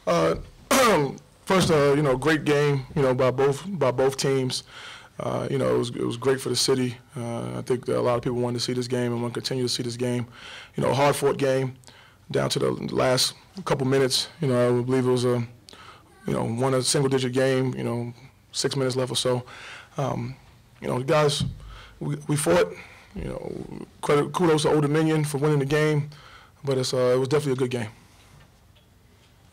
Uh, First, great game, by both teams. It was great for the city. I think that a lot of people wanted to see this game and want to continue to see this game. Hard-fought game down to the last couple minutes. I believe it was a single-digit game. 6 minutes left or so. The guys, we fought. Kudos to Old Dominion for winning the game, but it was definitely a good game.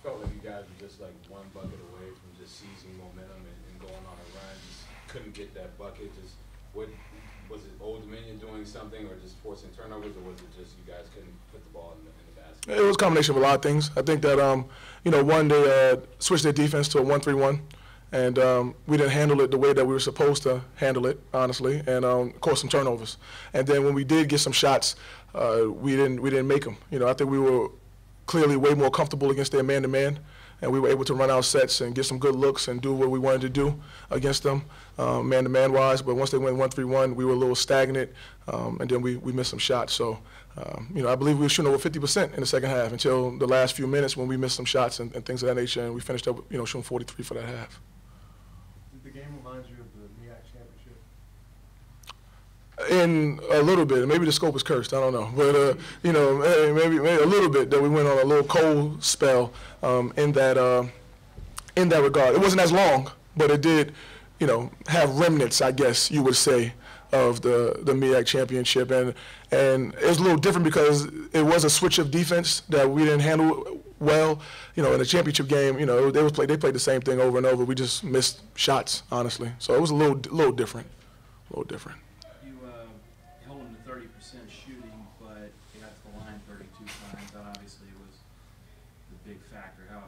Felt like you guys were just like one bucket away from just seizing momentum and going on a run. Just couldn't get that bucket. Just what was it? Old Dominion doing something, or just forcing turnovers, or was it just you guys couldn't put the ball in the basket? It was a combination of a lot of things. I think that one, they switched their defense to a 1-3-1. And we didn't handle it the way that we were supposed to handle it, honestly, and caused some turnovers. And then when we did get some shots, we didn't make them. I think we were clearly way more comfortable against their man-to-man, and we were able to run our sets and get some good looks and do what we wanted to do against them, man-to-man wise. But once they went 1-3-1, we were a little stagnant, and then we missed some shots. So, I believe we were shooting over 50% in the second half until the last few minutes when we missed some shots and things of that nature, and we finished up, shooting 43 for that half. The game reminds you of the MEAC championship? In a little bit. Maybe the scope is cursed. I don't know. But, maybe a little bit that we went on a little cold spell in that regard. It wasn't as long, but it did, have remnants, I guess you would say, of the MEAC championship. And it was a little different because it was a switch of defense that we didn't handle well. In the championship game, they played the same thing over and over. We just missed shots, honestly. So it was a little different. A little different. You held them to 30% shooting, but they got to the line 32 times. That obviously was the big factor. How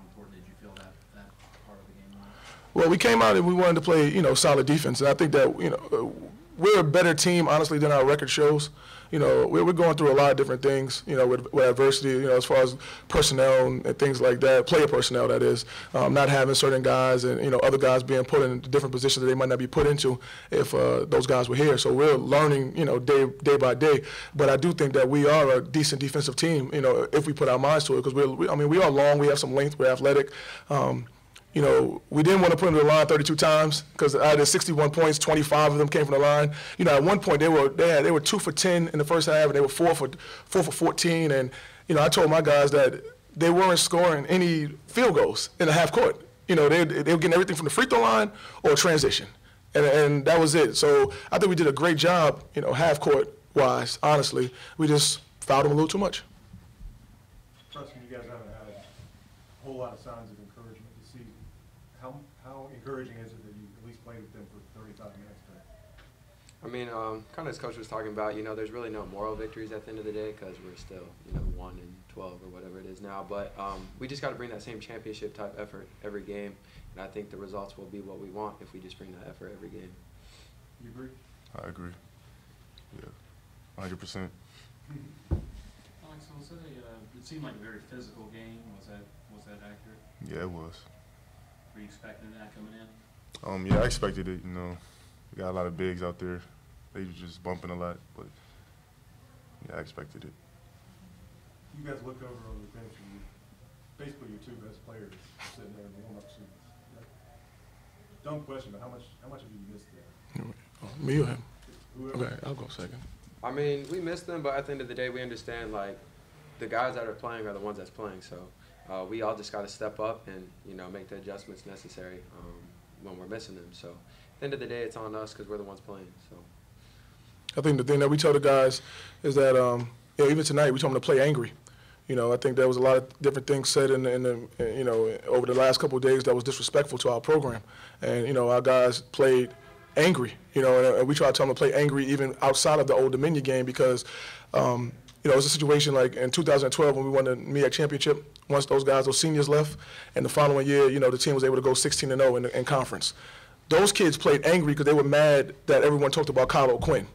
important did you feel that part of the game was? Well, we came out and we wanted to play, solid defense. And I think that, we're a better team, honestly, than our record shows. We're going through a lot of different things, with adversity, as far as personnel and things like that, player personnel, that is, not having certain guys and, other guys being put in different positions that they might not be put into if those guys were here. So we're learning, day by day. But I do think that we are a decent defensive team, if we put our minds to it, because we are long, we have some length, we're athletic. We didn't want to put them to the line 32 times because out of the 61 points, 25 of them came from the line. At one point they were 2 for 10 in the first half, and they were 4 for 14. And I told my guys that they weren't scoring any field goals in the half court. They were getting everything from the free throw line or transition, and that was it. So I think we did a great job, half court wise. Honestly, we just fouled them a little too much. Preston, you guys haven't had a whole lot of signs of encouragement to see. How encouraging is it that you at least played with them for 35 minutes today? I mean, kind of as Coach was talking about, there's really no moral victories at the end of the day because we're still, 1-12 or whatever it is now. But we just got to bring that same championship type effort every game, and I think the results will be what we want if we just bring that effort every game. You agree? I agree. Yeah, 100%. Alex, was it it seemed like a very physical game. Was that accurate? Yeah, it was. Were you expecting that coming in? Yeah, I expected it. We got a lot of bigs out there. They were just bumping a lot, but yeah, I expected it. You guys look over on the bench, and basically your two best players sitting there in the warm-up seats. Dumb question, but how much have you missed there? Me or him? Whoever. Okay, I'll go second. I mean, we miss them, but at the end of the day, we understand, the guys that are playing are the ones that's playing. So we all just got to step up and, make the adjustments necessary when we're missing them. So at the end of the day, it's on us because we're the ones playing. So I think the thing that we tell the guys is that, even tonight, we told them to play angry. I think there was a lot of different things said over the last couple of days that was disrespectful to our program. And, our guys played angry, and we try to tell them to play angry even outside of the Old Dominion game because, it was a situation like in 2012 when we won the MEAC championship. Once those seniors left, and the following year, the team was able to go 16-0 in conference. Those kids played angry because they were mad that everyone talked about Kyle O'Quinn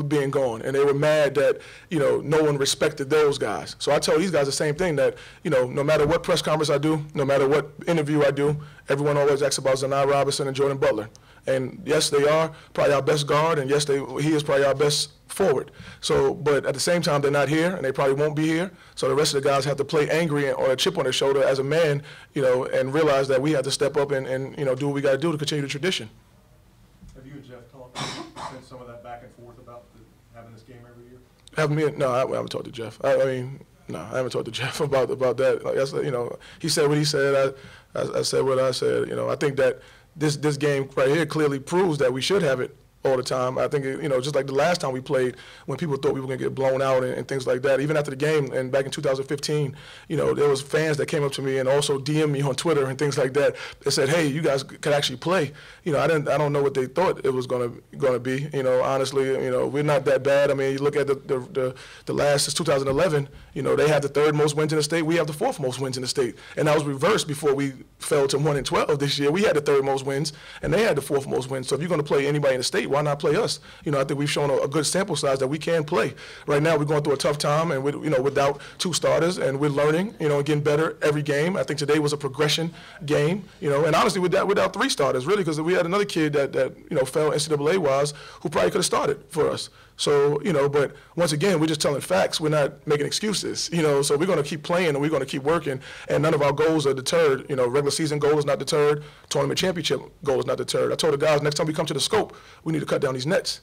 being gone, and they were mad that no one respected those guys. So I tell these guys the same thing, that no matter what press conference I do, no matter what interview I do, everyone always asks about Zanai Robinson and Jordan Butler. And yes, they are probably our best guard, and yes, he is probably our best forward. So, but at the same time, they're not here, and they probably won't be here. So the rest of the guys have to play angry or a chip on their shoulder as a man, and realize that we have to step up and do what we got to do to continue the tradition. Have you and Jeff talked since some of that back and forth about having this game every year? No, I haven't talked to Jeff. I haven't talked to Jeff about that. Like I said, he said what he said. I said what I said. I think that this game right here clearly proves that we should have it all the time. I think, just like the last time we played, when people thought we were going to get blown out and things like that. Even after the game, and back in 2015, there was fans that came up to me and also DM'd me on Twitter and things like that. They said, "Hey, you guys could actually play." I don't know what they thought it was going to be. Honestly, we're not that bad. I mean, you look at the last, since 2011. They have the 3rd most wins in the state. We have the 4th most wins in the state, and that was reversed before we fell to 1-12 this year. We had the 3rd most wins, and they had the 4th most wins. So if you're going to play anybody in the state, why not play us? I think we've shown a good sample size that we can play. Right now, we're going through a tough time, and without 2 starters, and we're learning, and getting better every game. I think today was a progression game, and honestly, without 3 starters, really, because we had another kid that fell NCAA-wise who probably could have started for us. So, but once again, we're just telling facts. We're not making excuses, so we're going to keep playing and we're going to keep working, and none of our goals are deterred. Regular season goal is not deterred. Tournament championship goal is not deterred. I told the guys, next time we come to the scope, we need to cut down these nets.